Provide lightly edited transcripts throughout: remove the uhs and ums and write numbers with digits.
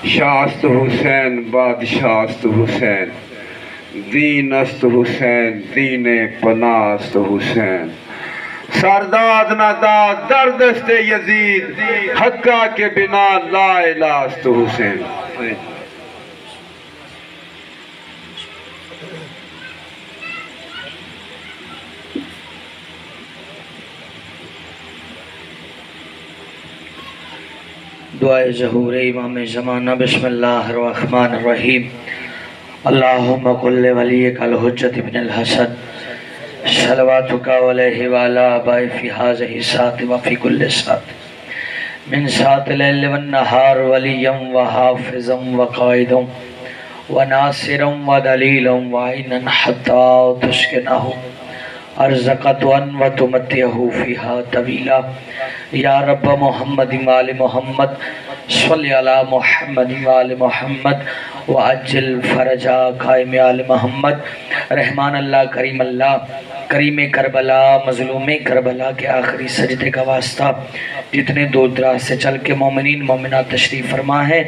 شاست حسین بادشاست حسین، دین است حسین دین پناست حسین، سرداد نہ داد در دست یزید، حقا کے بنا لا الہ است حسین۔ دعائے ظہور امام زمانہ۔ بسم اللہ الرحمن الرحیم۔ اللہم قل ولیک الحجت ابن الحسن صلواتک علیہ وعلا آبائی فی ھذہ الساعۃ وفی کل ساعۃ من ساعۃ اللیل والنہار ولیا وحافظا وقائدا وناصرا ودلیلا وعینا حتی تسکنہ ارزقت و تمتعہ فیہا طویلا۔ یا رب محمد وآل محمد صلی علی محمد وآل محمد وعجل فرجا قائم آل محمد۔ رحمان اللہ کریم کربلا مظلوم کربلا کے آخری سجدے کا واسطہ جتنے دور دراز سے چل کے مومنین مومنات تشریف فرما ہے،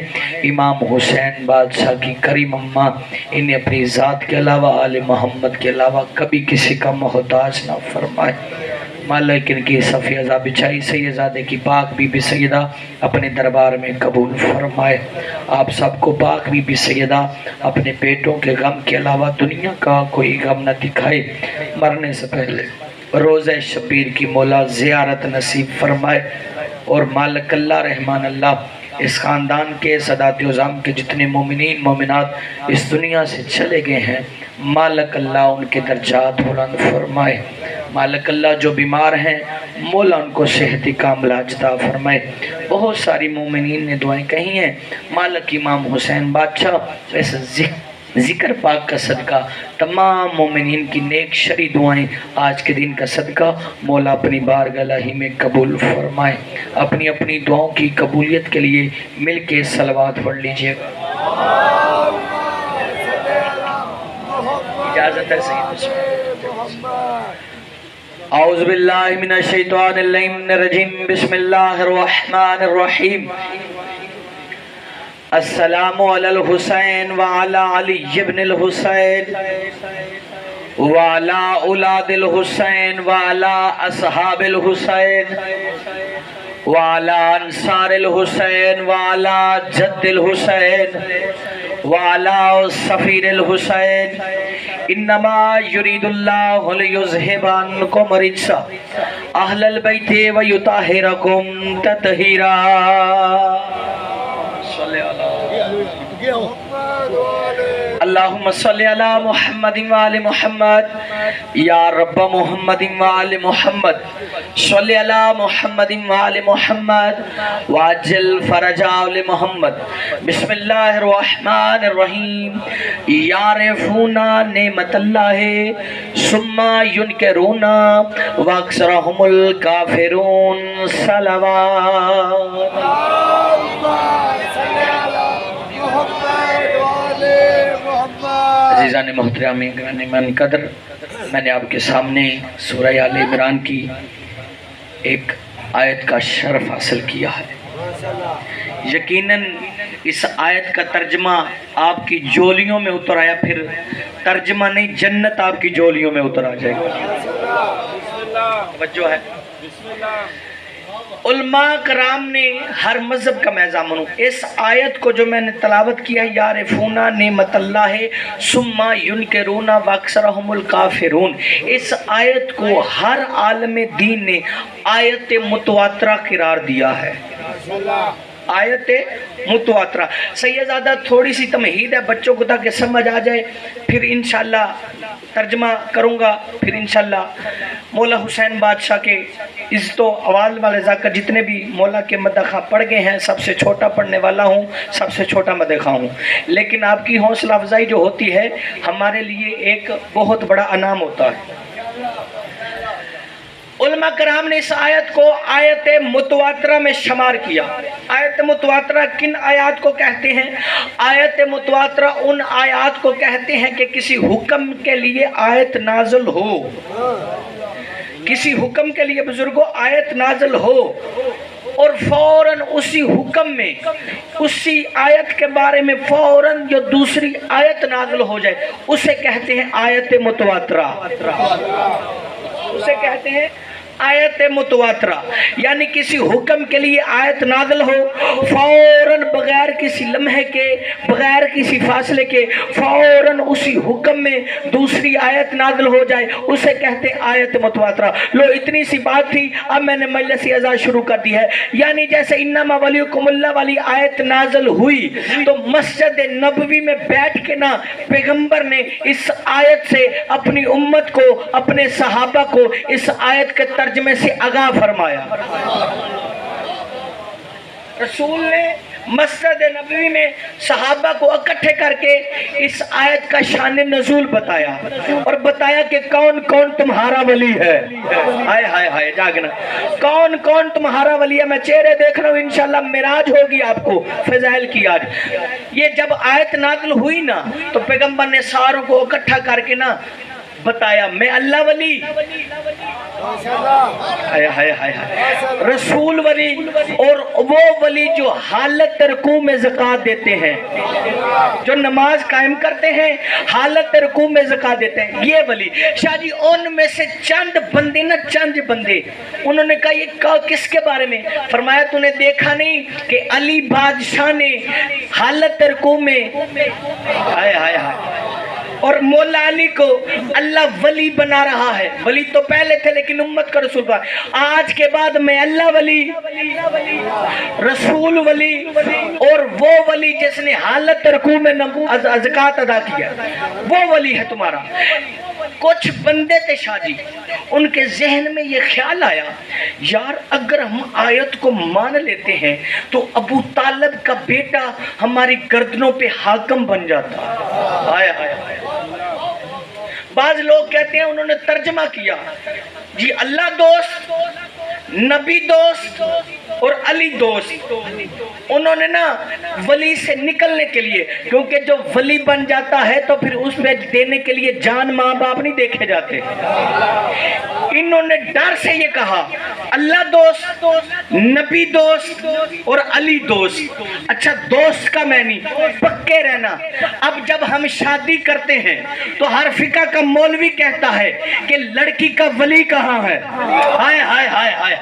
امام حسین بادشاہ کی کریم اماں انہیں اپنی ذات کے علاوہ آل محمد کے علاوہ کبھی کسی کا محتاج نہ فرمائے۔ مالک ان کی صفی عذاب بچائی سیدزادے کی پاک بی بی سیدہ اپنے دربار میں قبول فرمائے۔ آپ سب کو پاک بی بی سیدہ اپنے بیٹوں کے غم کے علاوہ دنیا کا کوئی غم نہ دکھائے، مرنے سے پہلے روزہ شبیر کی مولا زیارت نصیب فرمائے۔ اور مالک اللہ رحمان اللہ اس خاندان کے سادات عظام کے جتنے مومنین مومنات اس دنیا سے چلے گئے ہیں، مالک اللہ ان کے درجات بلند فرمائے۔ مالک اللہ جو بیمار ہیں مولا ان کو صحت کاملہ عطا فرمائے۔ بہت ساری مومنین نے دعائیں کہی ہیں، مالک امام حسین بادشاہ اس ذکر پاک کا صدقہ تمام مومنین کی نیک شرعی دعائیں آج کے دن کا صدقہ مولا اپنی بارگاہ الہی میں قبول فرمائے۔ اپنی اپنی دعاؤں کی قبولیت کے لیے مل کے صلوات پڑھ لیجئے گا۔ اجازت ہے سید اعوذ باللہ من الشیطان الرجیم۔ بسم اللہ الرحمن الرحیم۔ السلام علی الحسین وعلی علی ابن الحسین وعلی اولاد الحسین وعلی اصحاب الحسین وعلی انصار الحسین وعلی جد الحسین وعلی سفیر الحسین۔ انما یرید اللہ لیذہب عنکم الرجس اہل البیت ویطہرکم تطہیرا۔ اللہم صلی علی محمد وآل محمد۔ یا رب محمد وآل محمد صلی علی محمد وآل محمد وعجل فرج آل محمد۔ بسم اللہ الرحمن الرحیم۔ یعرفون نعمت اللہ ثم ینکرون واکثرهم الکافرون۔ صلوات۔ عزیزان محترمی من قدر، میں نے آپ کے سامنے سورہ آل عمران کی ایک آیت کا شرف حاصل کیا ہے۔ یقیناً اس آیت کا ترجمہ آپ کی جولیوں میں اتر آیا، پھر ترجمہ نہیں، جنت آپ کی جولیوں میں اتر آ جائے گا۔ توجہ ہے۔ علماء کرام نے ہر مذہب کا میزامن اس آیت کو جو میں نے تلاوت کیا، یعرفون نعمت اللہ ثم ینکرون واکثرهم الکافرون، اس آیت کو ہر عالم دین نے آیت متواترہ قرار دیا ہے۔ آیت متواترہ۔ سیدزادہ تھوڑی سی تمہید ہے بچوں کو تاکہ سمجھ آ جائے، پھر انشاءاللہ ترجمہ کروں گا، پھر انشاءاللہ مولا حسین بادشاہ کے عزت و اواز والے ذاکر جتنے بھی مولا کے مدخواں پڑھ گئے ہیں، سب سے چھوٹا پڑھنے والا ہوں، سب سے چھوٹا مدخواں ہوں، لیکن آپ کی حوصلہ افزائی جو ہوتی ہے ہمارے لیے ایک بہت بڑا انعام ہوتا ہے۔ علماء کرام نے اس آیت کو آیت متواترہ میں شمار کیا۔ آیت متواترہ کن آیات کو کہتے ہیں؟ آیت متواترہ ان آیات کو کہتے ہیں کہ کسی حکم کے لیے آیت نازل ہو، کسی حکم کے لیے بزرگوں آیت نازل ہو اور فوراً اسی حکم میں اسی آیت کے بارے میں فوراً جو دوسری آیت نازل ہو جائے اسے کہتے ہیں آیت متواترہ، اسے کہتے ہیں آیت متواترہ۔ یعنی کسی حکم کے لیے آیت نازل ہو، فوراً بغیر کسی لمحے کے، بغیر کسی فاصلے کے فوراً اسی حکم میں دوسری آیت نازل ہو جائے اسے کہتے ہیں آیت متواترہ۔ لو اتنی سی بات تھی، اب میں نے مجلس اعزا شروع کر دی ہے۔ یعنی جیسے انما ولیکم اللہ والی آیت نازل ہوئی تو مسجد نبوی میں بیٹھ کے نا پیغمبر نے اس آیت سے اپنی امت کو، اپنے صحابہ کو اس آیت کے ترجمے سے آگاہ فرمایا۔ رسول نے مسجد نبوی میں صحابہ کو اکٹھے کر کے اس آیت کا شان نزول بتایا اور بتایا کہ کون کون تمہارا ولی ہے۔ ہائے ہائے ہائے جاگنا، کون کون تمہارا ولی ہے۔ میں چہرے دیکھ رہا ہوں، انشاءاللہ معراج ہوگی آپ کو فضائل کی آج۔ یہ جب آیت نازل ہوئی نا تو پیغمبر نے ساروں کو اکٹھا کر کے نا بتایا میں اللہ ولی، رسول ولی، اور وہ ولی جو حالت رکوع میں زکوٰۃ دیتے ہیں، جو نماز قائم کرتے ہیں حالت رکوع میں زکوٰۃ دیتے ہیں، یہ ولی۔ شاہ جی ان میں سے چند بندے نا، چند بندے، انہوں نے کہا یہ کس کے بارے میں؟ فرمایا تو نے دیکھا نہیں کہ علی بادشاہ نے حالت رکوع میں اور مولا علی کو اللہ ولی بنا رہا ہے۔ ولی تو پہلے تھے لیکن امت کا رسول بنا، آج کے بعد میں اللہ ولی، رسول ولی، اور وہ ولی جس نے حالت رکوع میں زکوٰۃ ادا کیا وہ ولی ہے تمہارا۔ کچھ بندے تھے شاہ جی، ان کے ذہن میں یہ خیال آیا یار اگر ہم آیت کو مان لیتے ہیں تو ابو طالب کا بیٹا ہماری گردنوں پہ حاکم بن جاتا۔ آیا آیا۔ بعض لوگ کہتے ہیں انہوں نے ترجمہ کیا جی اللہ دوست، نبی دوست اور علی دوست۔ انہوں نے نا ولی سے نکلنے کے لیے، کیونکہ جو ولی بن جاتا ہے تو پھر اس میں دینے کے لیے جان ماں باپ نہیں دیکھے جاتے، انہوں نے ڈر سے یہ کہا اللہ دوست، نبی دوست اور علی دوست۔ اچھا دوست کا معنی پکے رہنا۔ اب جب ہم شادی کرتے ہیں تو ہر فقہ کا مولوی کہتا ہے کہ لڑکی کا ولی کہاں ہے؟ ہائے ہائے ہائے ہائے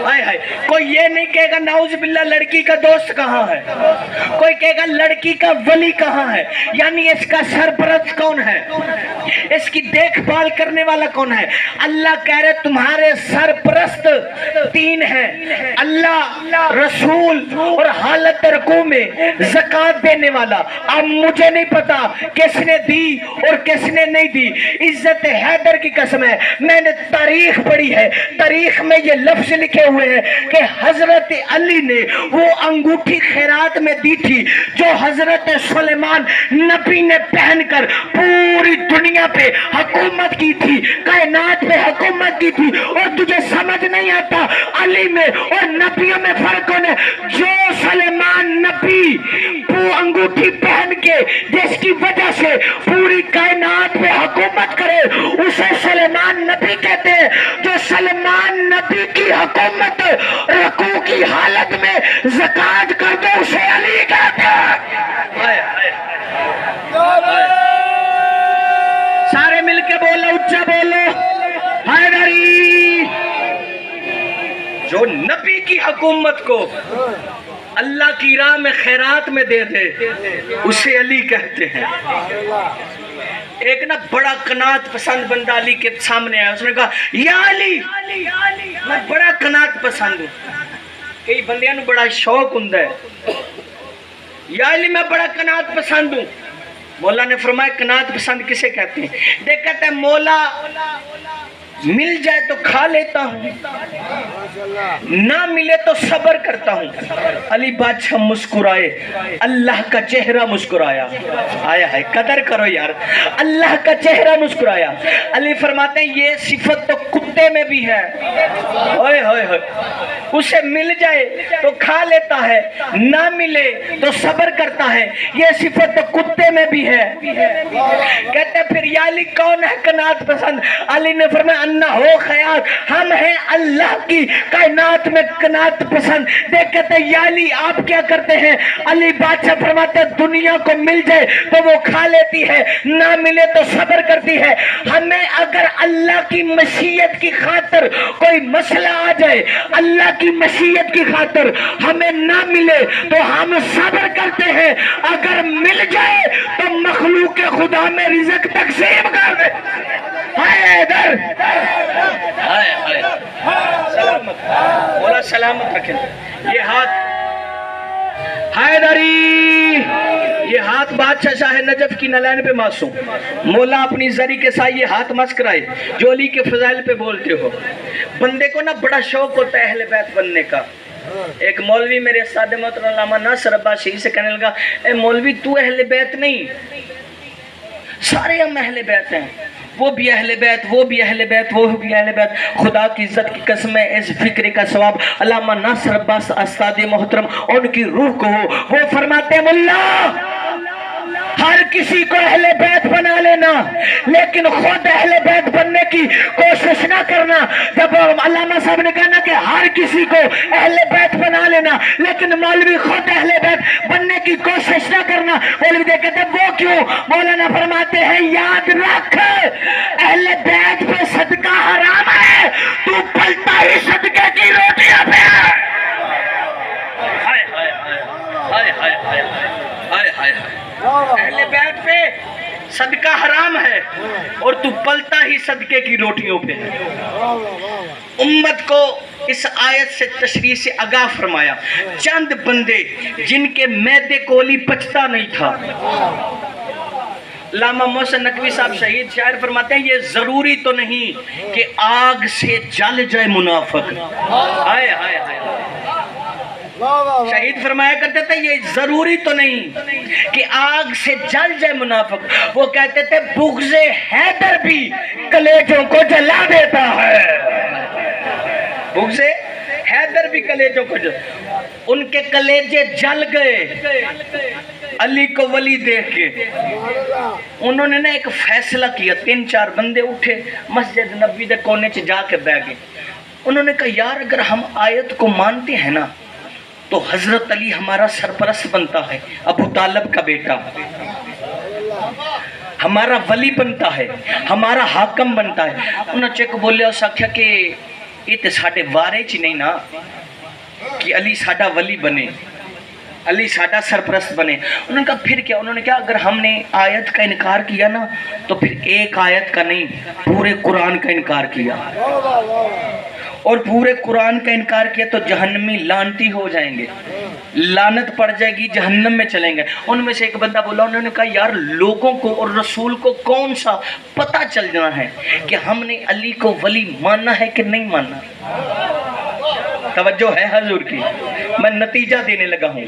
ہائے ہائے۔ کوئی یہ نہیں کہے گا نعوذ باللہ لڑکی کا دوست کہاں ہے، کوئی کہے گا لڑکی کا ولی کہاں ہے۔ یعنی اس کا سرپرست کون ہے، اس کی دیکھ بھال کرنے والا کون ہے؟ اللہ کہہ رہے تمہارے سرپرست تین ہیں، اللہ، رسول اور حالت رکوع میں زکوٰۃ دینے والا۔ اب مجھے نہیں پتا کس نے دی اور کس نے نہیں دی، عزت حیدر کی قسم ہے میں نے تاریخ پڑھی ہے، تاریخ میں یہ لفظ لکھے ہوئے ہیں کہ حضرت علی نے وہ انگوٹھی خیرات میں دی تھی جو حضرت سلیمان نبی نے پہن کر پوری دنیا پہ حکومت کی تھی، کائنات پہ حکومت کی تھی۔ اور تجھے سمجھ نہیں آتا علی میں اور نبیوں میں فرق ہونے؟ جو سلیمان نبی وہ انگوٹھی پہن کے جس کی وجہ سے پوری کائنات پہ حکومت کرے اسے سلیمان نبی کہتے ہیں، جو سلیمان نبی کی حکومت رکوع کی حالت میں زکوٰۃ کر دو اسے علی کہتے ہیں۔ سارے مل کے بولو، اچھا بولو، حیدری۔ جو نبی کی حکومت کو اللہ کی راہ میں خیرات میں دے دے اسے علی کہتے ہیں۔ ایک نا بڑا قناعت پسند بندہ علی کے سامنے آیا، اس نے کہا یا علی میں بڑا قناعت پسند ہوں۔ کئی بندیاں نو بڑا شوق ہوندا ہے، یا علی میں بڑا قناعت پسند ہوں۔ مولا نے فرمایا قناعت پسند کسے کہتے ہیں؟ دیکھ کہتے ہیں مولا مل جائے تو کھا لیتا ہوں، نہ ملے تو صبر کرتا ہوں۔ علی بادشاہ مسکرائے، اللہ کا چہرہ مسکرایا. آیا ہے، قدر کرو یار، اللہ کا چہرہ مسکرایا. علی فرماتے ہیں یہ صفت تو کتے میں بھی ہے. اوئے ہوئے ہوئے، اسے مل جائے تو کھا لیتا ہے، نہ ملے تو صبر کرتا ہے، یہ صفت تو کتے میں بھی ہے. کہتے پھر یا علی کون ہے قناعت پسند؟ علی نے فرمایا انا ہو خیال، ہم ہیں اللہ کی کائنات میں قناعت پسند. دیکھ کہتے یا علی آپ کیا کرتے ہیں؟ علی بادشاہ فرماتے دنیا کو مل جائے تو وہ کھا لیتی ہے، نہ ملے تو صبر کرتی ہے. ہمیں اگر اللہ کی مشیت کی خاطر کوئی مسئلہ آ جائے، اللہ کی مشیت کی خاطر ہمیں نہ ملے تو ہم صبر کرتے ہیں، اگر مل جائے تو مخلوق خدا میں رزق تقسیم کر دے. حیدر بولا سلامت رکھیں. یہ ہاتھ حیدری، یہ ہاتھ بادشاہ شاہ نجف کی نلین پہ معصوم. مولا اپنی زری کے ساتھ یہ ہاتھ مسکرائے جو علی کے فضائل پہ بولتے ہو. بندے کو نا بڑا شوق ہوتا ہے اہل بیت بننے کا. ایک مولوی میرے استاد محترم علامہ ناصر عباسی سے کہنے لگا اے مولوی تو اہل بیت نہیں، سارے ہم اہل بیت ہیں، وہ بھی اہل بیت، وہ بھی اہل بیت، وہ بھی اہل بیت. خدا کی عزت کی قسم ہے اس فکر کا ثواب علامہ ناصر عباس استاد محترم ان کی روح کو ہو. وہ فرماتے ہیں ملا ہر کسی کو اہل بیت بنا لینا لیکن خود اہل بیت بننے کی کوشش نہ کرنا. جب علامہ صاحب نے کہا نا کہ ہر کسی کو اہل بیت بنا لینا لیکن مولوی خود اہل بیت بننے کی کوشش نہ کرنا، مولوی دیکھتے ہیں وہ کیوں؟ مولانا فرماتے ہیں یاد رکھ اہل بیت پہ صدقہ حرام ہے، تو پلتا ہی صدقے کی روٹیاں پہ ہے. اہل بیت پہ صدقہ حرام ہے اور تو پلتا ہی صدقے کی روٹیوں پہ ہے. امت کو اس آیت سے تشریح سے آگاہ فرمایا. چند بندے جن کے معدے کو علی پچتا نہیں تھا. علامہ محسن نقوی صاحب شہید شاعر فرماتے ہیں یہ ضروری تو نہیں کہ آگ سے جل جائے منافق. ہائے ہائے ہائے، شہید فرمایا کرتے تھے یہ ضروری تو نہیں کہ آگ سے جل جائے منافق. وہ کہتے تھے بغض حیدر بھی کلیجوں کو جلا دیتا ہے. بغض حیدر بھی کلیجوں کو ان کے کلیجے جل گئے علی کو ولی دیکھ کے. انہوں نے نا ایک فیصلہ کیا، 3-4 بندے اٹھے مسجد نبوی دے کونے چ جا کے بیٹھ گئے. انہوں نے کہا یار اگر ہم آیت کو مانتے ہیں نا تو حضرت علی ہمارا سرپرست بنتا ہے، ابو طالب کا بیٹا ہمارا ولی بنتا ہے، ہمارا حاکم بنتا ہے. انہوں نے چیک بولے اس آکھیا کہ یہ تے ساڈے وارے چ نہیں نا کہ علی ساڈا ولی بنے، علی ساڈا سرپرست بنے. انہوں نے کہا پھر کیا؟ انہوں نے کہا اگر ہم نے آیت کا انکار کیا نا تو پھر ایک آیت کا نہیں پورے قرآن کا انکار کیا، اور پورے قرآن کا انکار کیا تو جہنمی لعنتی ہو جائیں گے، لعنت پڑ جائے گی، جہنم میں چلیں گے. ان میں سے ایک بندہ بولا، انہوں نے کہا یار لوگوں کو اور رسول کو کون سا پتہ چل جانا ہے کہ ہم نے علی کو ولی ماننا ہے کہ نہیں ماننا. توجہ ہے حضور کی، میں نتیجہ دینے لگا ہوں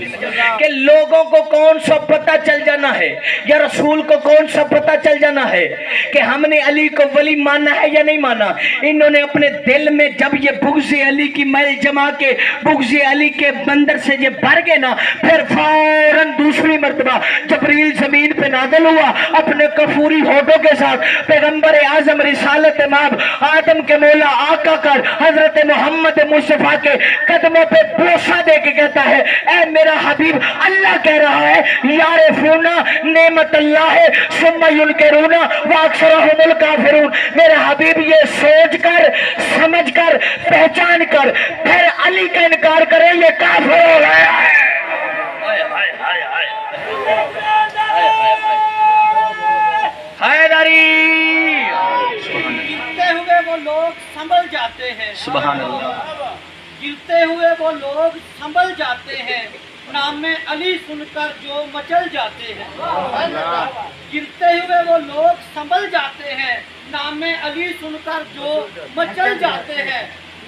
کہ لوگوں کو کون سا پتہ چل جانا ہے یا رسول کو کون سا پتہ چل جانا ہے کہ ہم نے علی کو ولی ماننا ہے یا نہیں ماننا. انہوں نے اپنے دل میں جب یہ بغض علی کی میل جما کے بغض علی کے بندر سے یہ بھر گئے نا، پھر فوراً دوسری مرتبہ جبریل زمین پہ نازل ہوا اپنے کفوری ہونٹوں کے ساتھ. پیغمبر اعظم رسالت امام آدم کے مولا آقا کر حضرت محمد مصطفیٰ کے قدموں پہ بوسہ دے کے کہتا ہے اے میرا حبیب، اللہ کہہ رہا ہے یعرفونا نعمت اللہ ثم ینکرونا واکثرهم الکافرون. میرا حبیب یہ سوچ کر سمجھ کر پہچان کر پھر علی کا انکار کرے یہ کافر ہو گیا ہے. حیدری گرتے ہوئے وہ لوگ سنبھل جاتے ہیں، سبحان اللہ. گرتے ہوئے وہ لوگ سنبھل جاتے ہیں، نام علی سن کر جو مچل جاتے ہیں. گرتے ہوئے وہ لوگ سنبھل جاتے ہیں، نام علی سن کر جو مچل جاتے ہیں.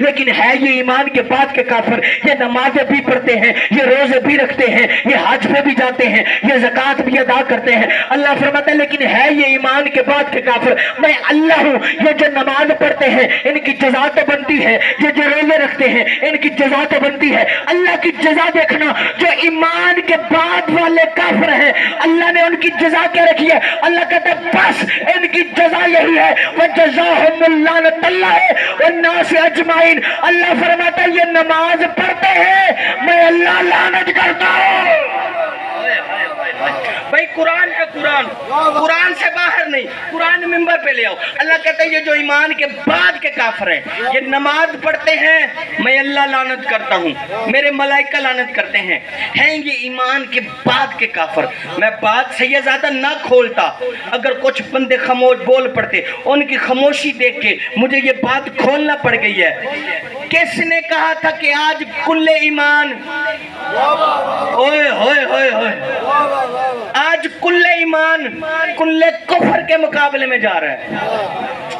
لیکن ہے یہ ایمان کے بعد کے کافر. یہ نمازیں بھی پڑھتے ہیں, یہ روزے بھی رکھتے ہیں, یہ حج پہ بھی جاتے ہیں, یہ زکوٰۃ بھی ادا کرتے ہیں. اللہ فرماتا ہے لیکن ہے یہ ایمان کے بعد کے کافر. میں اللہ ہوں. یہ جو نماز پڑھتے ہیں ان کی جزا تو بنتی ہے, یہ جو روزے رکھتے ہیں ان کی جزا تو بنتی ہے. اللہ کی جزا دیکھنا, جو ایمان کے بعد والے کافر ہیں اللہ نے ان کی جزا کیا رکھی ہے. اللہ کہتا ہے بس ان کی جزا یہی ہے, وَجَزَاهُمُ اللَّعْنَةُ اللَّهِ وَالنَّاسِ أَجْمَعِينَ. اللہ فرماتا ہے یہ نماز پڑھتے ہیں میں اللہ لعنت کرتا ہوں. بھائی قرآن ہے, قرآن سے باہر نہیں, قرآن ممبر پہ لے آؤ. اللہ کہتا ہے یہ جو ایمان کے بعد کے کافر ہیں یہ نماز پڑھتے ہیں میں اللہ لعنت کرتا ہوں, میرے ملائکہ لعنت کرتے ہیں یہ ایمان کے بعد کے کافر. میں بات سے یہ زیادہ نہ کھولتا, اگر کچھ بندے خاموش بول پڑتے, ان کی خاموشی دیکھ کے مجھے یہ بات کھولنا پڑ گئی ہے. کس نے کہا تھا کہ آج کل ایمان, اوئے ہوئے ہوئے ہوئے, آج کل ایمان کل کفر کے مقابلے میں جا رہا ہے.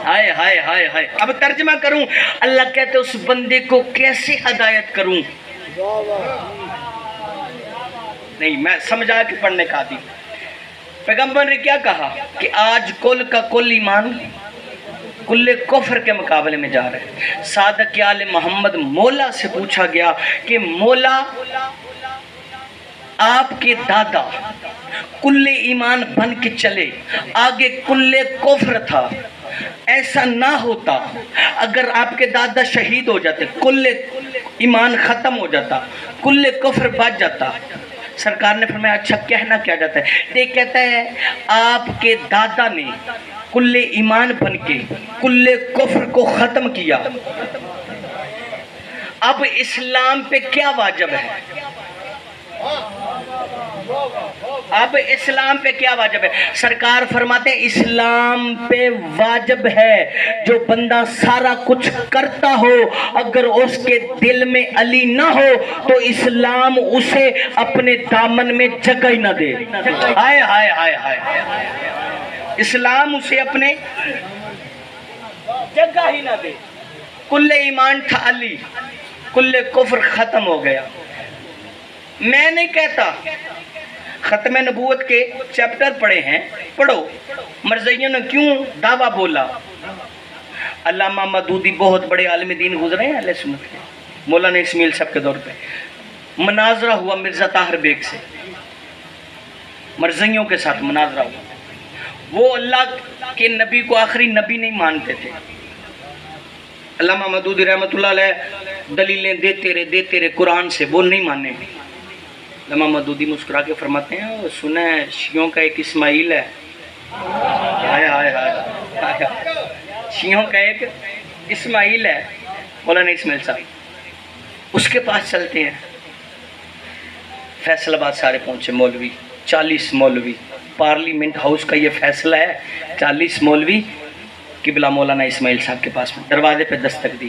ہائے ہائے ہائے ہائے. اب ترجمہ کروں, اللہ کہتے اس بندے کو کیسے ہدایت کروں. نہیں, میں سمجھا کے پڑھنے کا عادی. پیغمبر نے کیا کہا کہ آج کل کا کل ایمان کل کفر کے مقابلے میں جا رہے ہیں. صادق آل محمد مولا سے پوچھا گیا کہ مولا آپ کے دادا کل ایمان بن کے چلے, آگے کل کفر تھا, ایسا نہ ہوتا اگر آپ کے دادا شہید ہو جاتے کل ایمان ختم ہو جاتا, کل کفر بچ جاتا. سرکار نے فرمایا اچھا کہنا کیا جاتا ہے. یہ کہتا ہے آپ کے دادا نے کل ایمان بن کے کل کفر کو ختم کیا, اب اسلام پہ کیا واجب ہے, اب اسلام پہ کیا واجب ہے. سرکار فرماتے ہیں اسلام پہ واجب ہے جو بندہ سارا کچھ کرتا ہو اگر اس کے دل میں علی نہ ہو تو اسلام اسے اپنے دامن میں جگہ ہی نہ دے. ہائے ہائے ہائے ہائے, اسلام اسے اپنے جگہ ہی نہ دے. کل ایمان تھا علی, کل کفر ختم ہو گیا. میں نہیں کہتا, ختم نبوت کے چیپٹر پڑھے ہیں, پڑھو. مرزائیوں نے کیوں دعویٰ بولا. علامہ مودودی بہت بڑے عالم دین گزرے ہیں اہل سنت کے, مولانا اسماعیل صاحب کے دور پہ مناظرہ ہوا مرزا طاہر بیگ سے, مرزائیوں کے ساتھ مناظرہ ہوا. وہ اللہ کے نبی کو آخری نبی نہیں مانتے تھے. علامہ مودودی رحمۃ اللہ علیہ دلیلیں دیتے رہے قرآن سے, وہ نہیں مانے. علامہ مودودی مسکرا کے فرماتے ہیں وہ سنا ہے شیعوں کا ایک اسماعیل ہے. ہائے ہائے ہائے, شیعوں کا ایک اسماعیل ہے, مولانا اسماعیل صاحب, اس کے پاس چلتے ہیں. فیصل آباد سارے پہنچے مولوی, 40 مولوی, پارلیمنٹ ہاؤس کا یہ فیصلہ ہے, 40 مولوی قبلہ مولانا اسماعیل صاحب کے پاس میں. دروازے پہ دستک دی,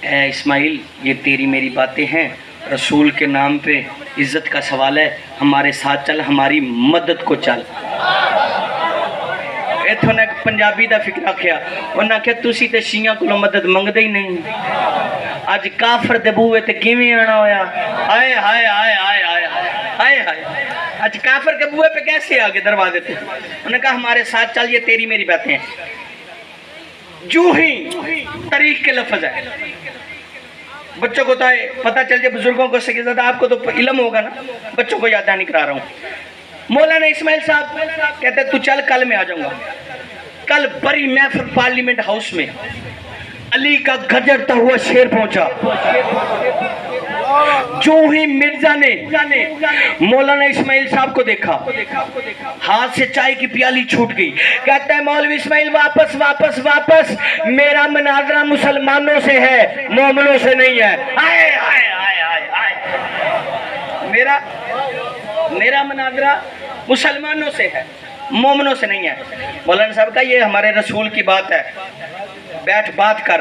اے اسماعیل یہ تیری میری باتیں ہیں, رسول کے نام پہ عزت کا سوال ہے, ہمارے ساتھ چل, ہماری مدد کو چل. ایتھوں نے پنجابی دا فکر کیا, انہاں کہ تسی تے شیعہ کو مدد منگدے ہی نہیں, اج کافر دے بوئے تے کیویں آنا ہویا. ہائے ہائے ہائے ہائے ہائے ہائے ہائے, اج کافر کے بوئے پہ کیسے آگے دروازے پہ. انہوں نے کہا ہمارے ساتھ چل, یہ تیری میری باتیں ہیں. جو ہی تاریخ کے لفظ ہے, بچوں کو تو پتہ چل جائے, بزرگوں کو سکے زیادہ, آپ کو تو علم ہوگا نا, بچوں کو یاد نہیں کرا رہا ہوں. مولانا اسماعیل صاحب کہتے ہیں تو چل کل میں آ جاؤں گا. کل بڑی محفل پارلیمنٹ ہاؤس میں علی کا گھجرتا ہوا شیر پہنچا. جو ہی مرزا نے مولانا اسماعیل صاحب کو دیکھا, ہاتھ سے چائے کی پیالی چھوٹ گئی. کہتا ہے مولوی اسماعیل واپس واپس واپس, میرا مناظرہ مسلمانوں سے ہے, مومنوں سے نہیں ہے. آئے آئے آئے آئے آئے, میرا مناظرہ مسلمانوں سے ہے, مومنوں سے نہیں ہے. مولانا صاحب کا یہ ہمارے رسول کی بات ہے, بیٹھ بات کر,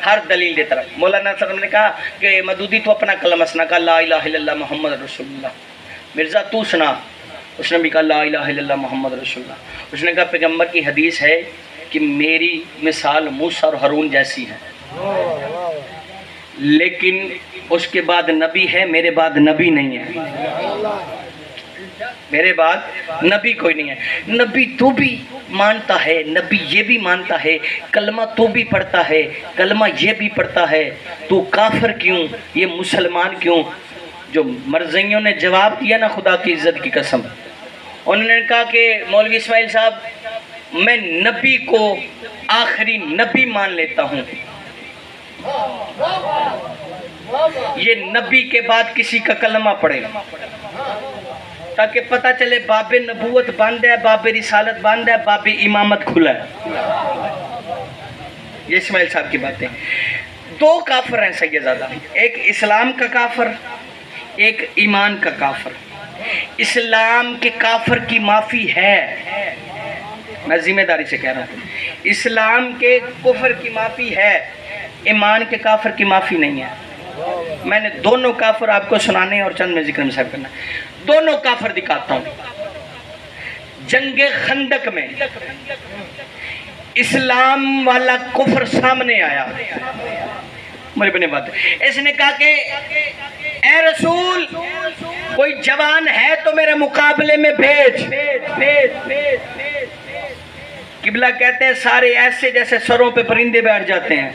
ہر دلیل دیتا رہا. مولانا صاحب نے کہا کہ مودودی تو اپنا کلمہ سنا, کہا لا الہ الا اللہ محمد رسول اللہ. مرزا تو سنا, اس نے بھی کہا لا الہ الا اللہ محمد رسول اللہ. اس نے کہا پیغمبر کی حدیث ہے کہ کہ میری مثال موسیٰ اور ہارون جیسی ہے، لیکن اس کے بعد نبی ہے، میرے بعد نبی نہیں ہے، میرے بعد نبی کوئی نہیں ہے۔ نبی تو بھی مانتا ہے، نبی یہ بھی مانتا ہے، کلمہ تو بھی پڑھتا ہے، کلمہ یہ بھی پڑھتا ہے، تو کافر کیوں، یہ مسلمان کیوں؟ جو مرزائیوں نے جواب دیا نا خدا کی عزت کی قسم، انہوں نے کہا کہ مولوی اسماعیل صاحب میں نبی کو آخری نبی مان لیتا ہوں، یہ نبی کے بعد کسی کا کلمہ پڑھے تاکہ پتہ چلے باب نبوت بند ہے، باب رسالت بند ہے، باب امامت کھلا ہے۔ یہ اسماعیل صاحب کی باتیں۔ دو کافر ہیں سیدزادہ، ایک اسلام کا کافر، ایک ایمان کا کافر۔ اسلام کے کافر کی معافی ہے، میں ذمہ داری سے کہہ رہا ہوں، اسلام کے کفر کی معافی ہے، ایمان کے کافر کی معافی نہیں ہے۔ میں نے دونوں کافر آپ کو سنانے اور چند میں ذکر مسائل کرنا ہے۔ دونوں کافر دکھاتا ہوں۔ جنگ خندق میں اسلام والا کفر سامنے آیا، میرے بنے بات، اس نے کہا کہ اے رسول کوئی جوان ہے تو میرے مقابلے میں بھیج۔ قبلہ کہتے ہیں سارے ایسے جیسے سروں پہ پرندے بیٹھ جاتے ہیں،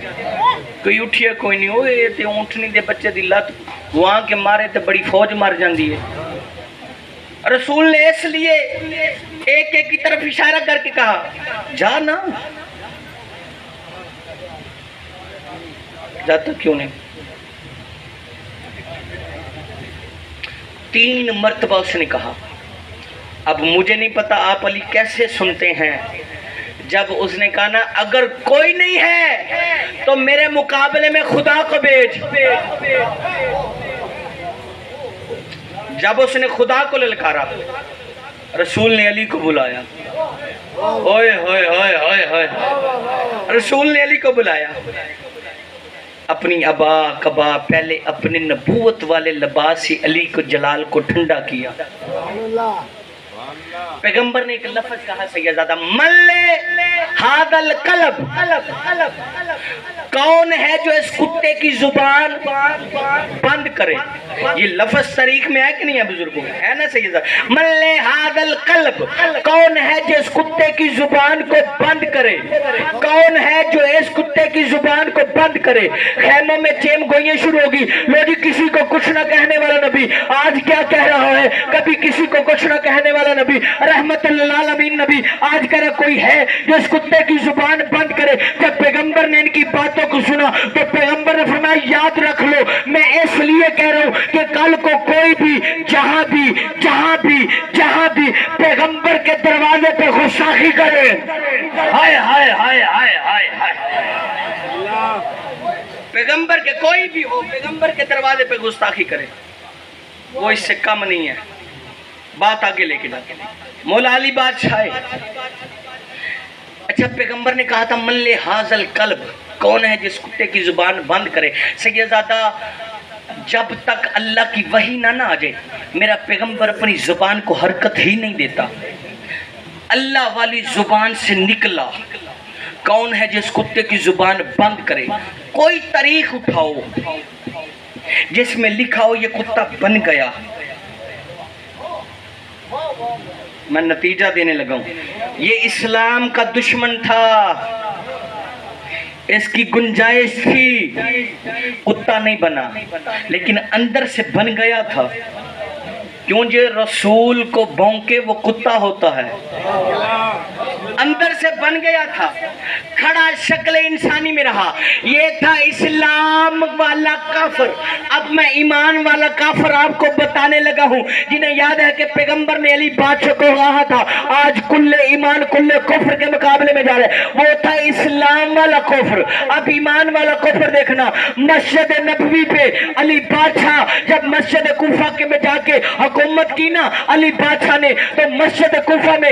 کوئی اٹھئے کوئی نہیں ہوئے تے اونٹنی دے بچے دی لت وہاں کے مارے تے بڑی فوج مار جاندی ہے۔ رسول نے اس لیے ایک ایک کی طرف اشارہ کر کے کہا جا نا، جاتا کیوں نہیں؟ 3 مرتبہ اس نے کہا۔ اب مجھے نہیں پتا آپ علی کیسے سنتے ہیں، جب اس نے کہا نا اگر کوئی نہیں ہے تو میرے مقابلے میں خدا کو بھیج، جب اس نے خدا کو للکارا رسول نے علی کو بلایا، اوئے ہوئے ہوئے ہوئے ہوئے، رسول نے علی کو بلایا، اپنی ابا کبا پہلے اپنے نبوت والے لباس سے علی کو جلال کو ٹھنڈا کیا۔ پیغمبر نے ایک لفظ کہا سیدزادہ، ملے ہاد القلب، کون ہے جو اس کتے کی زبان بند کرے؟ یہ لفظ تاریخ میں ہے کہ نہیں ہے بزرگوں، ہے نا سیدزادہ؟ ملے ہاد القلب، کون ہے جو اس کتے کی زبان کو بند کرے؟ کون ہے جو اس کتے کی زبان کو بند کرے؟ خیموں میں چیم گوئیاں شروع ہوگی، لو جی کسی کو کچھ نہ کہنے والا نبی آج کیا کہہ رہا ہے، کبھی کسی کو کچھ نہ کہنے والا نبی رحمت اللہ العالمین نبی آج کہہ رہا کوئی ہے جو اس کتے کی زبان بند کرے۔ جب پیغمبر نے ان کی باتوں کو سنا تو پیغمبر نے فرمایا یاد رکھ لو میں اس لیے کہہ رہا ہوں کہ کل کو کوئی بھی جہاں بھی پیغمبر کے دروازے پہ گستاخی کرے، ہائے ہائے ہائے ہائے ہائے ہائے، پیغمبر کے کوئی بھی ہو پیغمبر کے دروازے پہ گستاخی کرے، وہ اس سے کم نہیں ہے۔ بات آگے لے کے جاتے ہیں، مولا علی بادشاہ۔ اچھا پیغمبر نے کہا تھا ملے حاضل قلب، کون ہے جس کتے کی زبان بند کرے؟ سیدزادہ جب تک اللہ کی وحی نہ آ جائے میرا پیغمبر اپنی زبان کو حرکت ہی نہیں دیتا۔ اللہ والی زبان سے نکلا، کون ہے جس کتے کی زبان بند کرے؟ کوئی تاریخ اٹھاؤ جس میں لکھا ہو یہ کتا بن گیا۔ میں نتیجہ دینے لگا ہوں، یہ اسلام کا دشمن تھا، اس کی گنجائش تھی، کتا نہیں بنا لیکن اندر سے بن گیا تھا، کیوں جو رسول کو بھونکے وہ کتا ہوتا ہے، اندر سے بن گیا تھا، کھڑا شکل انسانی میں رہا۔ یہ تھا اسلام والا کافر۔ اب میں ایمان والا کافر آپ کو بتانے لگا ہوں، جنہیں یاد ہے کہ پیغمبر نے علی بادشاہ کو کہا تھا آج کل ایمان کل کفر کے مقابلے میں جا رہے، وہ تھا اسلام والا کفر۔ اب ایمان والا کفر دیکھنا، مسجد نبوی پہ علی بادشاہ جب مسجد کوفہ کے میں جا کے حکومت کی نا علی بادشاہ نے، تو مسجد کوفہ میں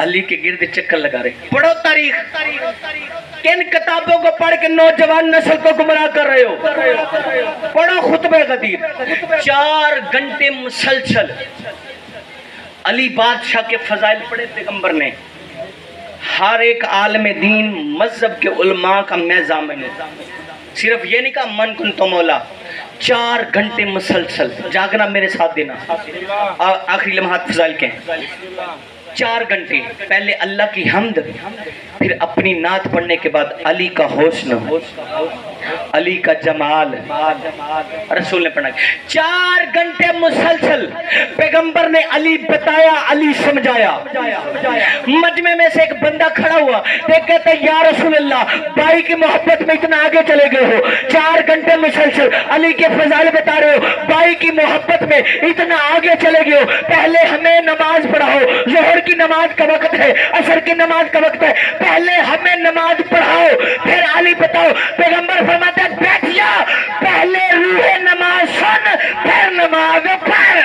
علی کے گرد چکر لگا رہے. پڑھو تاریخ. کن کتابوں کو پڑھ کے نوجوان نسل کو گمراہ کر رہے ہو؟ پڑھو خطبہ غدیر. 4 گھنٹے مسلسل علی بادشاہ کے فضائل پڑھے پیغمبر نے. ہر ایک عالم دین مذہب کے علماء کا میں ضامن ہوں. صرف یہ نہیں کہا من کن تو مولا. 4 گھنٹے مسلسل جاگنا میرے ساتھ دینا. آخری لمحات فضائل کے ہیں. 4 گھنٹے پہلے اللہ کی حمد، پھر اپنی نعت پڑھنے کے بعد علی کا حسن، علی کا جمال. رسول نے پڑھا 4 گھنٹے مسلسل پیغمبر نے علی بتایا، علی سمجھایا. مجمع میں سے ایک بندہ کھڑا ہوا، دیکھ کہتا ہے یا رسول اللہ بھائی کی محبت میں اتنا آگے چلے گئے ہو، 4 گھنٹے مسلسل علی کے فضائل بتا رہے ہو، بھائی کی محبت میں اتنا آگے چلے گئے ہو، پہلے ہمیں نماز پڑھاؤ. ظہر کی نماز کا وقت ہے، عصر کی نماز کا وقت ہے، پہلے ہمیں نماز پڑھاؤ پھر علی بتاؤ. پیغمبر فرماتا ہے بیٹھ جا، پہلے روح نماز سن پھر نماز پڑھ.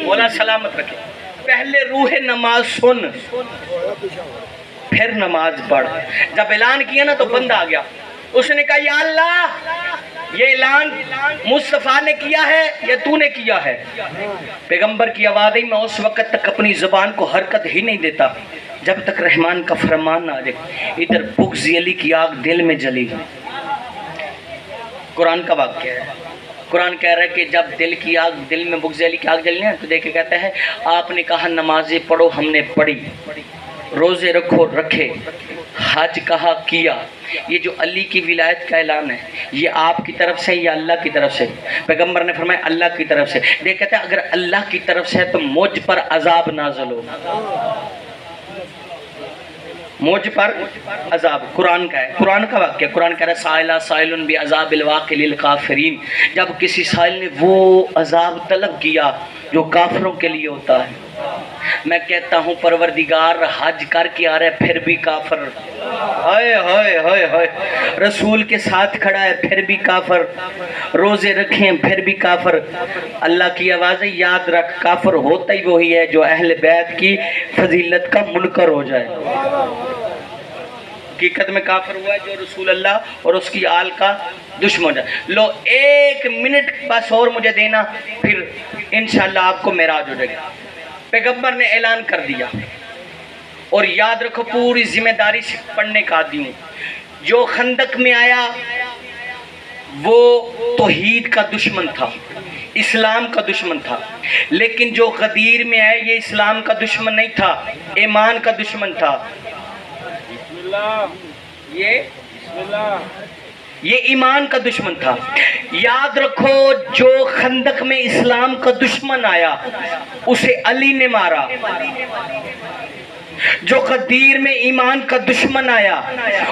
مولا سلامت رکھے. پہلے روح نماز سن پھر نماز پڑھ. جب اعلان کیا نا تو بندہ آ گیا. اس نے کہا یا اللہ یہ اعلان مصطفیٰ نے کیا ہے یا تو نے کیا ہے؟ پیغمبر کی آواز آئی. میں اس وقت تک اپنی زبان کو حرکت ہی نہیں دیتا جب تک رحمان کا فرمان نہ آ جائے. ادھر بغض علی کی آگ دل میں جلی. قرآن کا واقعہ ہے. قرآن کہہ رہا ہے کہ جب دل میں بغض علی کی آگ جلنے تو دیکھ کے کہتا ہے آپ نے کہا نمازیں پڑھو، ہم نے پڑھی. روزے رکھو، رکھے. حج کہا، کیا. یہ جو علی کی ولایت کا اعلان ہے یہ آپ کی طرف سے یا اللہ کی طرف سے؟ پیغمبر نے فرمایا اللہ کی طرف سے. دیکھ کہتا ہے اگر اللہ کی طرف سے ہے تو مجھ پر عذاب نازل ہو، مجھ پر عذاب. قرآن کا ہے، قرآن کا واقعہ. قرآن کہہ رہا ہے سائلہ سائلن بعذاب الواقع للکافرین. جب کسی سائل نے وہ عذاب طلب کیا جو کافروں کے لیے ہوتا ہے. میں کہتا ہوں پروردگار حج کر کے آ رہا ہے پھر بھی کافر. ہائے ہائے ہائے ہائے. رسول کے ساتھ کھڑا ہے پھر بھی کافر. روزے رکھیں پھر بھی کافر. اللہ کی آواز ہے یاد رکھ کافر ہوتا ہی وہی ہے جو اہل بیت کی فضیلت کا منکر ہو جائے. حقیقت میں کافر ہوا ہے جو رسول اللہ اور اس کی آل کا دشمن ہے. لو 1 منٹ بس اور مجھے دینا پھر انشاءاللہ آپ کو معراج ہو جائے گا. پیغمبر نے اعلان کر دیا اور یاد رکھو پوری ذمہ داری سے پڑھنے کا عادی ہوں. جو خندق میں آیا وہ توحید کا دشمن تھا، اسلام کا دشمن تھا. لیکن جو غدیر میں آئے یہ اسلام کا دشمن نہیں تھا، ایمان کا دشمن تھا. یہ ایمان کا دشمن تھا. یاد رکھو جو خندق میں اسلام کا دشمن آیا اسے علی نے مارا. جو غدیر میں ایمان کا دشمن آیا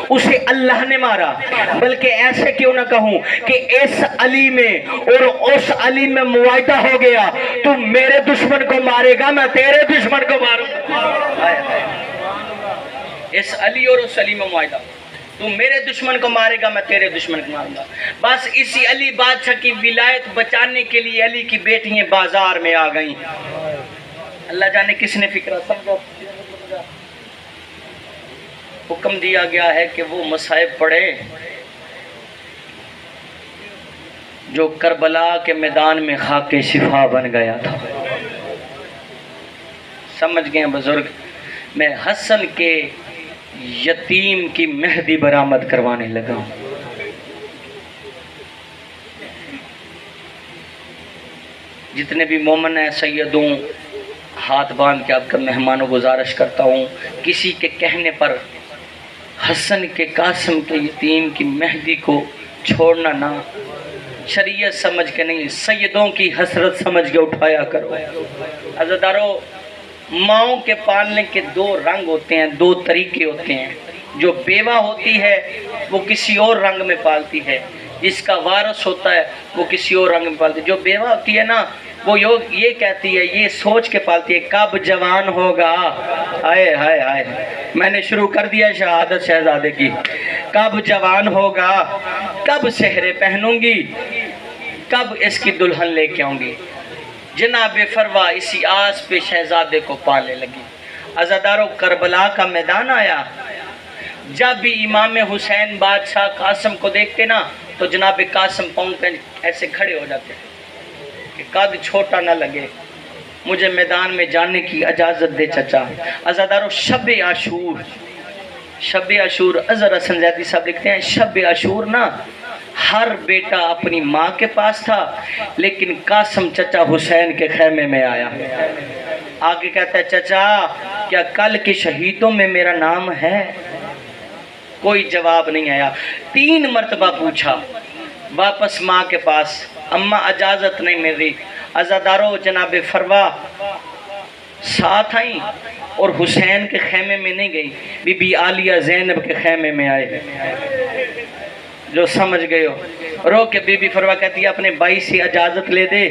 اسے اللہ نے مارا. بلکہ ایسے کیوں نہ کہوں کہ اس علی میں اور اس علی میں معاہدہ ہو گیا، تو میرے دشمن کو مارے گا میں تیرے دشمن کو ماروں گا. اس علی اور اس علی میں معاہدہ، تو میرے دشمن کو مارے گا میں تیرے دشمن کو ماروں گا. بس اسی علی بادشاہ کی ولایت بچانے کے لیے علی کی بیٹیاں بازار میں آ گئیں. اللہ جانے کس نے فکر سمجھا. حکم دیا گیا ہے کہ وہ مصائب پڑھے جو کربلا کے میدان میں خاک شفا بن گیا تھا. سمجھ گئے بزرگ. میں حسن کے یتیم کی مہدی برآمد کروانے لگا ہوں. جتنے بھی مومن ہیں سیدوں ہاتھ باندھ کے آپ کا مہمانوں گزارش کرتا ہوں کسی کے کہنے پر حسن کے قاسم کے یتیم کی مہدی کو چھوڑنا نہ. شریعت سمجھ کے نہیں سیدوں کی حسرت سمجھ کے اٹھایا کرو. عزیزدارو ماؤں کے پالنے کے 2 رنگ ہوتے ہیں، 2 طریقے ہوتے ہیں. جو بیوہ ہوتی ہے وہ کسی اور رنگ میں پالتی ہے، جس کا وارث ہوتا ہے وہ کسی اور رنگ میں پالتی ہے. جو بیوہ ہوتی ہے نا وہ یہ کہتی ہے، یہ سوچ کے پالتی ہے کب جوان ہوگا. ہائے ہائے ہائے میں نے شروع کر دیا شہادت شہزادے کی. کب جوان ہوگا، کب سہرے پہنوں گی، کب اس کی دلہن لے کے آؤں گی. جناب فروا اسی آس پہ شہزادے کو پالنے لگی۔ عزاداروں کربلا کا میدان آیا، جب بھی امام حسین بادشاہ قاسم کو دیکھتے نا تو جناب قاسم پاؤں پہ ایسے کھڑے ہو جاتے کہ قد چھوٹا نہ لگے، مجھے میدان میں جانے کی اجازت دے چچا۔ عزاداروں شب عاشور اظہر حسن زیدی صاحب لکھتے ہیں شب عاشور نا ہر بیٹا اپنی ماں کے پاس تھا، لیکن قاسم چچا حسین کے خیمے میں آیا۔ آگے کہتا ہے چچا کیا کل کے شہیدوں میں میرا نام ہے؟ کوئی جواب نہیں آیا۔ 3 مرتبہ پوچھا، واپس ماں کے پاس، اماں اجازت نہیں مل رہی۔ عزاداروں جناب فروا ساتھ آئیں اور حسین کے خیمے میں نہیں گئی، بی بی عالیہ زینب کے خیمے میں آئے۔ جو سمجھ گئے ہو رو کے بی بی فروا کہتی ہے اپنے بھائی سے اجازت لے دے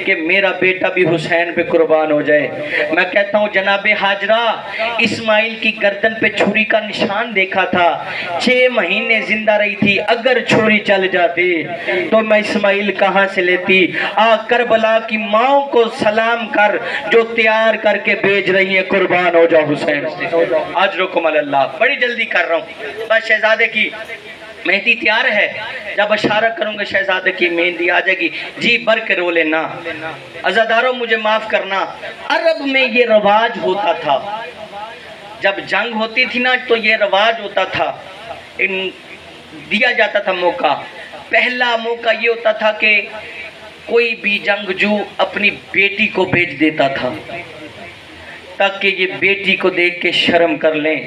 کہ میرا بیٹا بھی حسین پہ قربان ہو جائے۔ میں کہتا ہوں جناب حاجرہ اسماعیل کی گردن پہ چھری کا نشان دیکھا تھا، 6 مہینے زندہ رہی تھی، اگر چھری چل جاتی تو میں اسماعیل کہاں سے لیتی؟ کربلا کی ماں کو سلام کر جو تیار کر کے بھیج رہی ہیں، قربان ہو جاؤ حسین سے۔ اجرکم اللہ۔ بڑی جلدی کر رہا ہوں، بس شہزادے کی مہندی تیار ہے، جب اشارہ کروں گے شہزادے کی مہندی آ جائے گی، جی بر کے رو لینا۔ عزاداروں مجھے معاف کرنا، عرب میں یہ رواج ہوتا تھا، جب جنگ ہوتی تھی نا تو یہ رواج ہوتا تھا، دیا جاتا تھا موقع۔ پہلا موقع یہ ہوتا تھا کہ کوئی بھی جنگجو اپنی بیٹی کو بھیج دیتا تھا تاکہ یہ بیٹی کو دیکھ کے شرم کر لیں،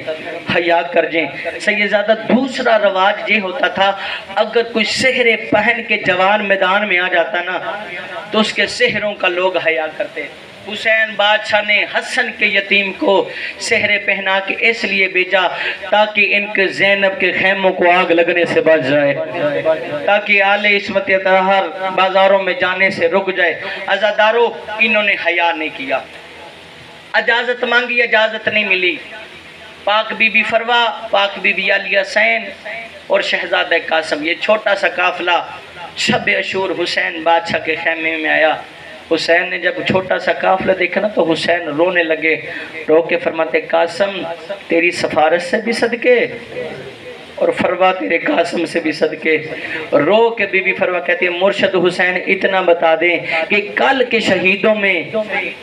حیا کر جائیں۔ سیدزادہ دوسرا رواج یہ ہوتا تھا اگر کوئی سحرے پہن کے جوان میدان میں آ جاتا نا تو اس کے سحروں کا لوگ حیا کرتے۔ حسین بادشاہ نے حسن کے یتیم کو سحرے پہنا کے اس لیے بھیجا تاکہ ان کے زینب کے خیموں کو آگ لگنے سے بچ جائے، تاکہ آل عصمت اطہر بازاروں میں جانے سے رک جائے۔ عزاداروں انہوں نے حیا نہیں کیا، اجازت مانگی، اجازت نہیں ملی۔ پاک بی بی فروا، پاک بی بی عالیہ حسین اور شہزادہ قاسم، یہ چھوٹا سا قافلہ شب عاشور حسین بادشاہ کے خیمے میں آیا۔ حسین نے جب چھوٹا سا قافلہ دیکھا نا تو حسین رونے لگے، رو کے فرماتے قاسم تیری سفارش سے بھی صدقے اور فروا تیرے قاسم سے بھی صدقے۔ رو کے بی بی فروا کہتی ہے مرشد حسین اتنا بتا دیں کہ کل کے شہیدوں میں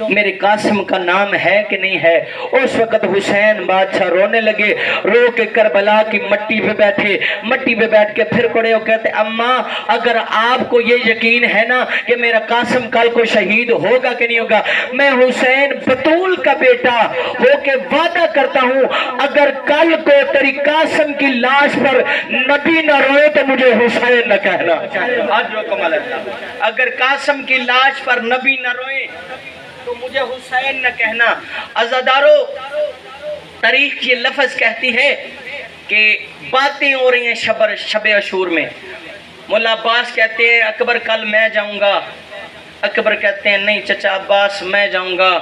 میرے قاسم کا نام ہے کہ نہیں ہے۔ اس وقت حسین بادشاہ رونے لگے، رو کے کربلا کی مٹی پہ بیٹھے، مٹی پہ بیٹھ کے پھر کھڑے ہو کہتے اماں اگر آپ کو یہ یقین ہے نا کہ میرا قاسم کل کو شہید ہوگا کہ نہیں ہوگا، میں حسین بطول کا بیٹا ہو کے وعدہ کرتا ہوں اگر کل کو تیری قاسم کی لاش پر نبی نہ روئے تو مجھے حسین نہ کہنا۔ اگر قاسم کی لاش پر نبی نہ روئے تو مجھے حسین نہ کہنا۔ عزاداروں تاریخ یہ لفظ کہتی ہے کہ باتیں ہو رہی ہیں شب عاشور میں۔ مولا عباس کہتے ہیں اکبر کل میں جاؤں گا، اکبر کہتے ہیں نہیں چچا عباس میں جاؤں گا،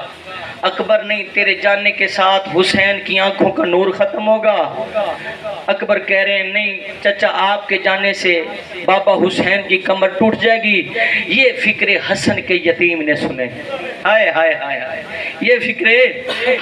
اکبر نہیں تیرے جانے کے ساتھ حسین کی آنکھوں کا نور ختم ہوگا، اکبر کہہ رہے ہیں نہیں چچا آپ کے جانے سے بابا حسین کی کمر ٹوٹ جائے گی۔ یہ فکر حسن کے یتیم نے سنے، ہائے ہائے ہائے ہائے، یہ فکر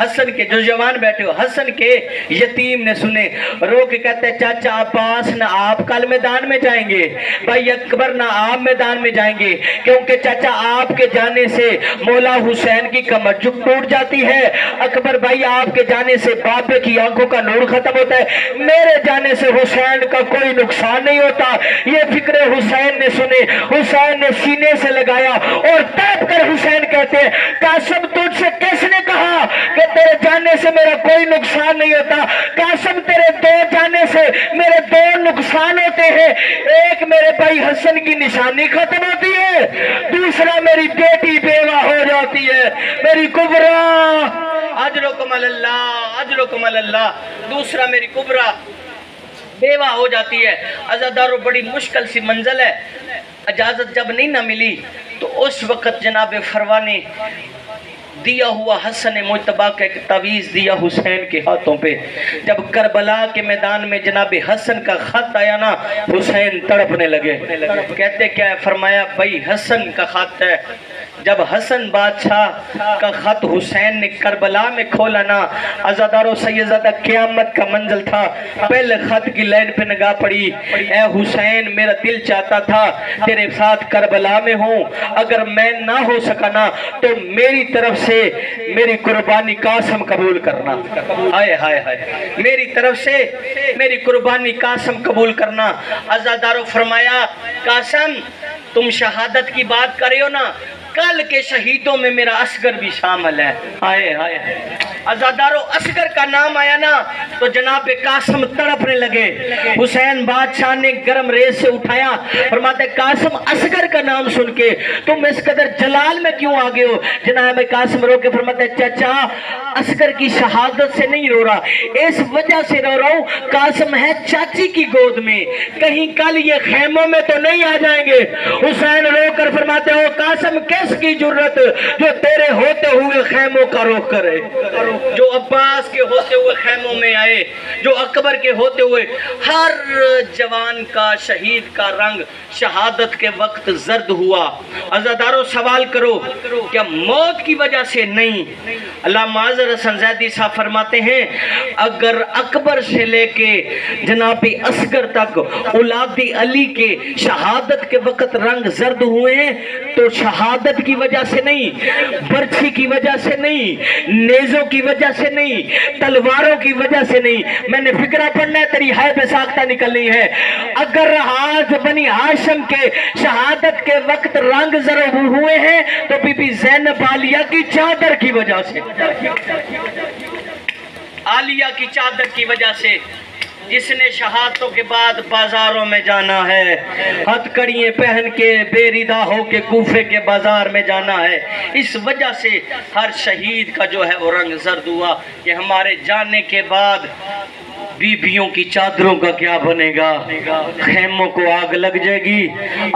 حسن کے جو جوان بیٹھے ہو حسن کے یتیم نے سنے۔ رو کے کہتے ہیں چاچا عباس نہ آپ کل میدان میں جائیں گے، بھائی اکبر نہ آپ میدان میں جائیں گے، کیونکہ چاچا آپ کے جانے سے مولا حسین کی کمر ٹوٹ جاتی ہے، اکبر بھائی آپ کے جانے سے بابے کی آنکھوں کا نور ختم ہوتا ہے، میرے جانے سے حسین کا کوئی نقصان نہیں ہوتا۔ یہ فکر حسین نے سنے، حسین نے سینے سے لگایا اور تڑپ کر حسین کہتے ہیں قاسم تجھ سے کس نے کہا کہ تیرے جانے سے میرا کوئی نقصان نہیں ہوتا؟ قاسم تیرے 2 جانے سے میرے 2 نقصان ہوتے ہیں، ایک میرے بھائی حسن کی نشانی ختم ہوتی ہے، دوسرا میری بیٹی بیوہ ہو جاتی ہے، میری کبرا اجرکم اللہ اجرکم اللہ، دوسرا میری کبرا بیوہ ہو جاتی ہے۔ عزاداروں بڑی مشکل سی منزل ہے، اجازت جب نہیں نہ ملی تو اس وقت جناب فروا نے دیا ہوا حسن مجتبیٰ کا ایک تعویذ دیا حسین کے ہاتھوں پہ۔ جب کربلا کے میدان میں جناب حسن کا خط آیا نا حسین تڑپنے لگے، کہتے کیا ہے؟ فرمایا بھائی حسن کا خط ہے، جب حسن بادشاہ کا خط حسین نے کربلا میں کھولا نا عزادارو سیدزادہ قیامت کا منزل تھا. پہلے خط کی لائن پہ نگاہ پڑی, اے حسین میرا دل چاہتا تھا تیرے ساتھ کربلا میں ہوں, اگر میں نہ ہو سکا نا تو میری طرف سے میری قربانی قاسم قبول کرنا. ہائے ہائے ہائے, میری طرف سے میری قربانی قاسم قبول کرنا. عزادارو فرمایا قاسم تم شہادت کی بات کر رہے ہو نا, کل کے شہیدوں میں میرا اصغر بھی شامل ہے. ہائے ہائے, عزادارو اصغر کا نام آیا نا تو جناب قاسم تڑپنے لگے. حسین بادشاہ نے گرم ریز سے اٹھایا, فرماتے قاسم اصغر کا نام سن کے تم اس قدر جلال میں کیوں آگے ہو؟ جناب قاسم رو کے فرماتے چچا اصغر کی شہادت سے نہیں رو رہا, اس وجہ سے رو رہا ہوں قاسم ہے چاچی کی گود میں, کہیں کل یہ خیموں میں تو نہیں آ جائیں گے. حسین رو کر فرماتے ہو قاسم کس کی جرت جو تیرے ہوتے ہوئے خیموں کا رخ کرے, جو عباس کے ہوتے ہوئے خیموں میں آئے, جو اکبر کے ہوتے ہوئے. ہر جوان کا شہید کا رنگ شہادت کے وقت زرد ہوا. عزادارو سوال کرو کیا موت کی وجہ سے نہیں؟ اللہ معذر حسن زیدی صاحب فرماتے ہیں اگر اکبر سے لے کے جناب اصغر تک اولاد علی کے شہادت کے وقت رنگ زرد ہوئے ہیں تو شہادت کی وجہ سے نہیں, برچھی کی وجہ سے نہیں, نیزوں کی وجہ سے نہیں, تلواروں کی وجہ سے نہیں. میں نے فکرہ پڑھنا ہے, تیری ہائے پہ ساختہ نکلنی ہے. اگر آج بنی ہاشم کے شہادت کے وقت رنگ زرد ہوئے ہیں تو بی بی زینب عالیہ کی چادر کی وجہ سے, عالیہ کی چادر کی وجہ سے. جس نے شہادتوں کے بعد بازاروں میں جانا ہے, ہتھ کڑیے پہن کے بے ردا ہو کے کوفے کے بازار میں جانا ہے, اس وجہ سے ہر شہید کا جو ہے وہ رنگ زرد ہوا کہ ہمارے جانے کے بعد بیبیوں کی چادروں کا کیا بنے گا, خیموں کو آگ لگ جائے گی,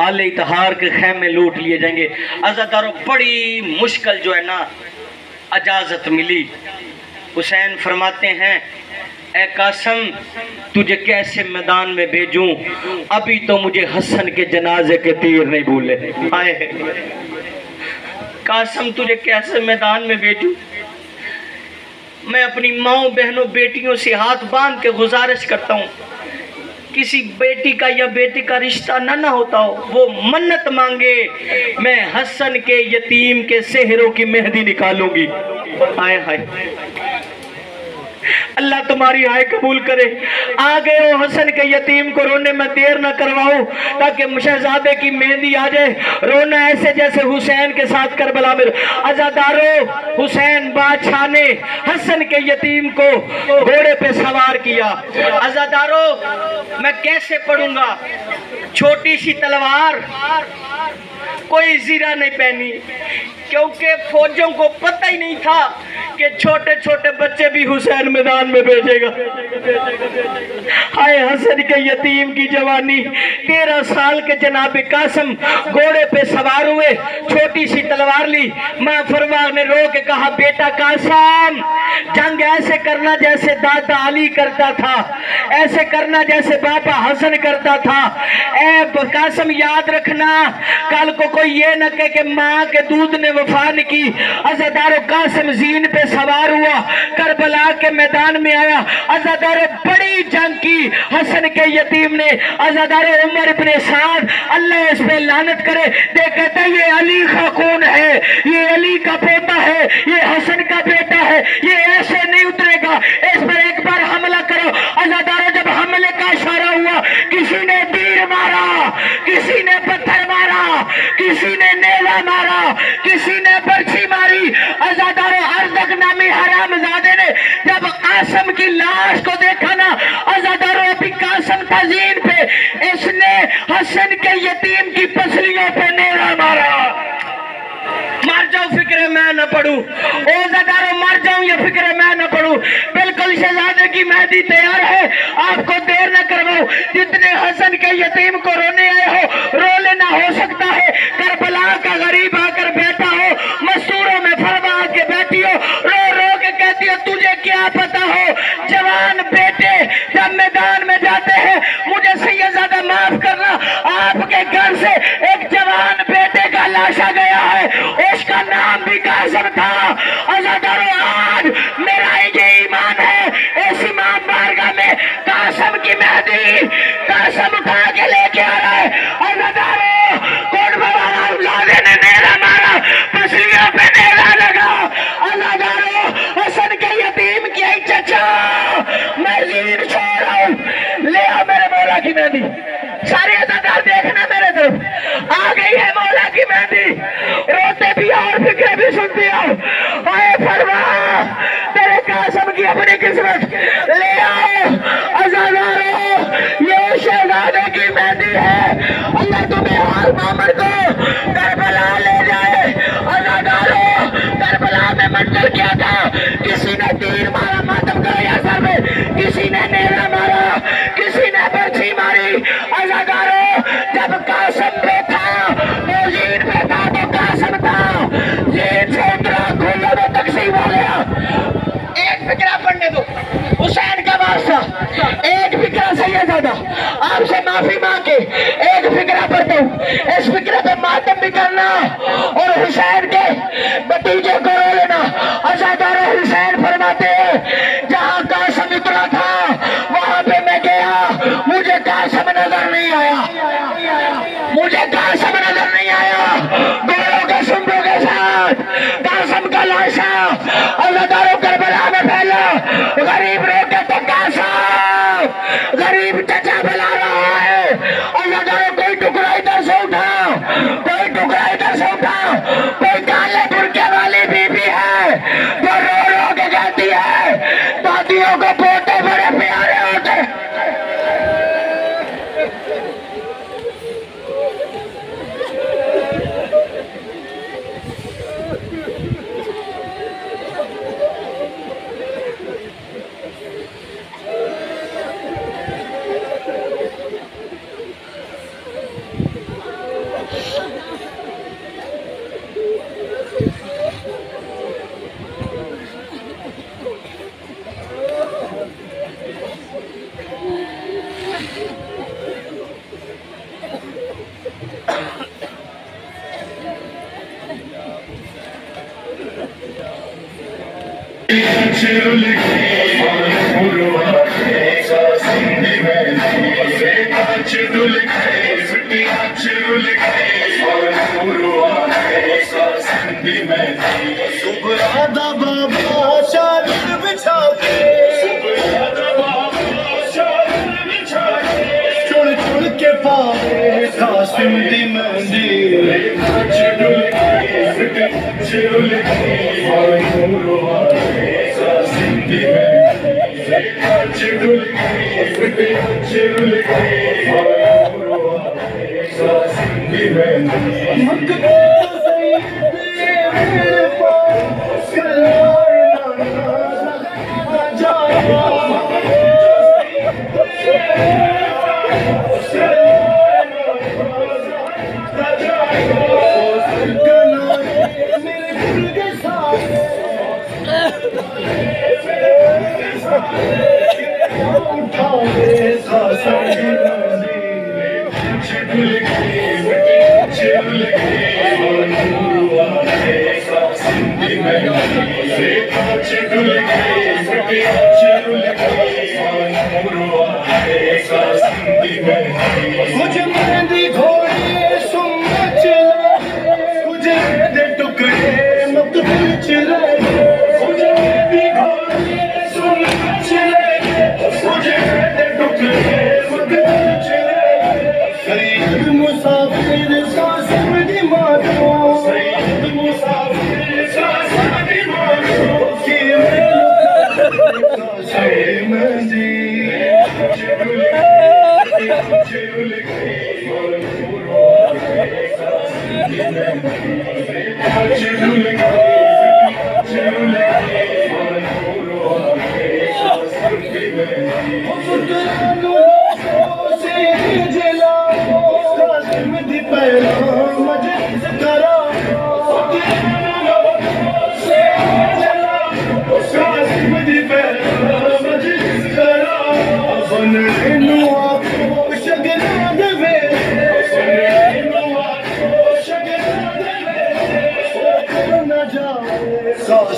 آل اطہار کے خیمے لوٹ لیے جائیں گے. عزادارو بڑی مشکل جو ہے نا اجازت ملی. حسین فرماتے ہیں اے قاسم تجھے کیسے میدان میں بھیجوں, ابھی تو مجھے حسن کے جنازے کے تیر نہیں بھولے. آئے قاسم تجھے کیسے میدان میں بھیجوں, میں اپنی ماؤں بہنوں بیٹیوں سے ہاتھ باندھ کے گزارش کرتا ہوں کسی بیٹی کا یا بیٹے کا رشتہ نہ ہوتا ہو وہ منت مانگے, میں حسن کے یتیم کے سہروں کی مہندی نکالوں گی. آئے ہائے, اللہ تمہاری آئے قبول کرے. آگے ہو حسن کے یتیم کو رونے میں دیر نہ کرواؤں تاکہ شہزادے کی مہندی آ جائے, رونا ایسے جیسے حسین کے ساتھ کربلا میں. عزادارو حسین بادشاہ نے حسن کے یتیم کو گھوڑے پہ سوار کیا. عزادارو میں کیسے پڑھوں گا, چھوٹی سی تلوار, کوئی زیرہ نہیں پہنی کیونکہ فوجوں کو پتہ ہی نہیں تھا کہ چھوٹے چھوٹے بچے بھی حسین میدان میں بھیجے گا. ہائے حسن کے یتیم کی جوانی. 13 سال کے جناب قاسم گھوڑے پہ سوار ہوئے, چھوٹی سی تلوار لی. ماں فروا نے رو کے کہا بیٹا قاسم جنگ ایسے کرنا جیسے دادا علی کرتا تھا, ایسے کرنا جیسے باپا حسن کرتا تھا. اے قاسم یاد رکھنا کل کو کوئی یہ نہ کہے کہ ماں کے دودھ نے وفا نہیں کی. عزادارو قاسم زین پہ سوار ہوا, کربلا کے میدان میں آیا. عزادارو بڑی جنگ کی حسن کے یتیم نے. عزادارو عمر ابن سعد اللہ اس پہ لعنت کرے دے کہتا ہے یہ علی کا خون ہے, یہ علی کا پوتا ہے, یہ حسن کا بیٹا ہے, یہ ایسے نہیں اترے گا, اس پر ایک بار حملہ کرو. عزادارو جب حملے کا اشارہ ہوا کسی نے تیر مارا, کسی نے پتھر مارا, کسی نے نیزہ مارا, کسی نے برچھی ماری. عزادارو ارزق نامی حرام زادے نے جب قاسم کی لاش کو دیکھا نا, عزادارو ابھی قاسم تزین پہ اس نے حسن کے یتیم کی پسلیوں پہ نیزہ مارا. مر جاؤ فکر میں نہ پڑھوں, او عزادارو مر جاؤں یہ فکر میں نہ پڑھوں. بالکل شہزادے کی مہندی تیار ہے, آپ کو دیر نہ کرواؤ. جتنے حسن کے یتیم کو رونے آئے ہو رو لینا, ہو سکتا ہے کربلا کا غریب آ کر بیٹھا ہو, مستوروں میں فرما آ کے بیٹھی ہو, رو رو کے کہتی ہو تجھے کیا پتا ہو. جوان بیٹے جب میدان میں جاتے ہیں, مجھے سیدزادہ معاف کرنا, آپ کے گھر سے ایک جوان بیٹے کا لاشا گیا ہے, اس نام بھی قاسم تھا. عزادارو آج میرا یہ ایمان ہے اس امام بارگاہ میں قاسم کی مہدی قاسم اٹھا کے لے کے آ رہا ہے. عزادارو کوٹ بوالا اولادے نے نیرہ مارا پسلیوں پہ نیرہ لگا. عزادارو حسن کے یتیم کی ای چچا میں زین چھوڑ رہا ہوں. لے آ میرے مولا کی مہدی. سارے عزادار دیکھنا میرے طرف آ گئی ہے مولا کی مہدی. روتے بھی اور فکرے بھی سنتی ہو. آئے فرما تیرے قاسم کی اپنی قسمت لے آؤ. عزادارو یہ شہزادے کی مہدی ہے. اللہ تمہیں حال مامر کو کربلا لے جائے. عزادارو کربلا میں منظر کیا تھا. کسی نے تیر مارا ماتم کا یا سر میں, کسی نے نیرہ مارا, کسی نے برچھی ماری. عزادارو جب قاسم پہ تھا وہ زین پہ تھا تو قاسم تھا. زین سے اترا کھولوں میں تقسیم ہو گیا. ایک فکرہ پڑھنے دو حسین کا واسطہ, ایک فکرہ سیدزادہ آپ سے معافی مانگ کے ایک فکرہ پڑھتا ہوں. اس فکرہ پہ ماتم بھی کرنا اور حسین کے بتیجے کو رو لینا. عزادارو حسین فرماتے ہیں جہاں قاسم اترا تھا وہاں پہ میں گیا, مجھے قاسم نظر نہیں آیا. مجھے قاسم نظر نہیں آیا. گوروں کے سنبوں کے ساتھ قاسم کا لاشا عزادارو کربلا میں پھیلا. غریب رو کے تو قاسم غریب چچا بلا رہا ہے. عزادارو کوئی ٹکڑا ادھر سے اٹھا, کوئی ٹکڑا ادھر سے اٹھا. کوئی کالے برکے والی بی بی ہے جو رو رو کے کہتی ہے دادیوں کو پوتے بڑے پیارے ہوتے.